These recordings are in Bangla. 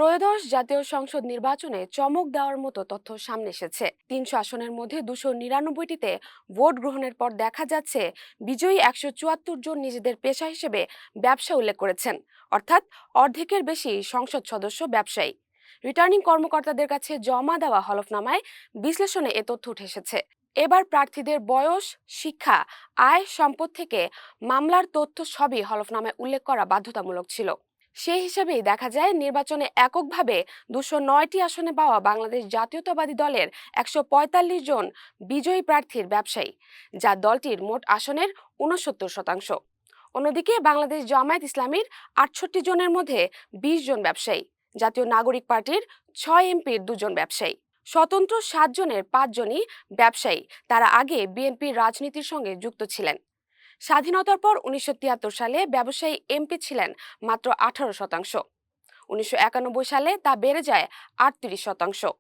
ত্রয়োদশ জাতীয় সংসদ নির্বাচনে চমক দেওয়ার মতো তথ্য সামনে এসেছে। ৩০০ আসনের মধ্যে ২৯৯টিতে ভোট গ্রহণের পর দেখা যাচ্ছে বিজয়ী ১৭৪ জন নিজেদের পেশা হিসেবে ব্যবসা উল্লেখ করেছেন। অর্থাৎ অর্ধেকের বেশি সংসদ সদস্য ব্যবসায়ী। রিটার্নিং কর্মকর্তাদের কাছে জমা দেওয়া হলফনামায় বিশ্লেষণে এ তথ্য উঠে এসেছে। এবার প্রার্থীদের বয়স, শিক্ষা, আয়, সম্পদ থেকে মামলার তথ্য সবই হলফনামায় উল্লেখ করা বাধ্যতামূলক ছিল। সেই হিসেবেই দেখা যায় নির্বাচনে এককভাবে ২০৯টি আসনে পাওয়া বাংলাদেশ জাতীয়তাবাদী দলের ১৪৫ জন বিজয়ী প্রার্থীর ব্যবসায়ী, যা দলটির মোট আসনের ৬৯%। অন্যদিকে বাংলাদেশ জামায়াত ইসলামীর ৬৮ জনের মধ্যে ২০ জন ব্যবসায়ী, জাতীয় নাগরিক পার্টির ৬ এমপির ২ জন ব্যবসায়ী, স্বতন্ত্র ৭ জনের ৫ জনই ব্যবসায়ী। তারা আগে বিএনপির রাজনীতির সঙ্গে যুক্ত ছিলেন। স্বাধীনতার পর ১৯৭৩ সালে ব্যবসায়ী এমপি ছিলেন মাত্র ১৮%। ১৯৯১ সালে তা বেড়ে যায় ৩৮%।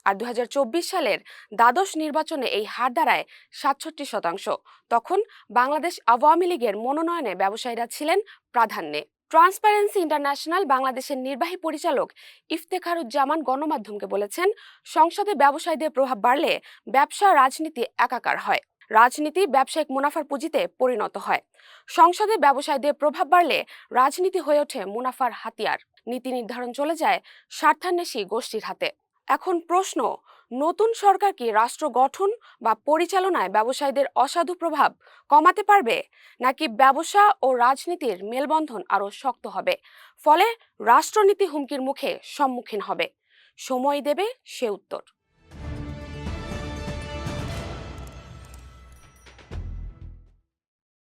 আর ২০২৪ সালের দ্বাদশ নির্বাচনে এই হার দাঁড়ায় ৬৭%। তখন বাংলাদেশ আওয়ামী লীগের মনোনয়নে ব্যবসায়ীরা ছিলেন প্রাধান্যে। ট্রান্সপারেন্সি ইন্টারন্যাশনাল বাংলাদেশের নির্বাহী পরিচালক ইফতেখারুজ্জামান গণমাধ্যমকে বলেছেন, সংসদে ব্যবসায়ীদের প্রভাব বাড়লে ব্যবসা রাজনীতি একাকার হয়, রাজনীতি ব্যবসায়িক মুনাফার পুঁজিতে পরিণত হয়। সংসদে ব্যবসায়ীদের প্রভাব বাড়লে রাজনীতি হয়ে ওঠে মুনাফার হাতিয়ার। নীতি নির্ধারণ চলে যায় স্বার্থান্বেষী গোষ্ঠীর হাতে। এখন প্রশ্ন, নতুন সরকার কি রাষ্ট্র গঠন বা পরিচালনায় ব্যবসায়ীদের অসাধু প্রভাব কমাতে পারবে, নাকি ব্যবসা ও রাজনীতির মেলবন্ধন আরো শক্ত হবে, ফলে রাষ্ট্রনীতি হুমকির মুখে সম্মুখীন হবে? সময় দেবে সে উত্তর।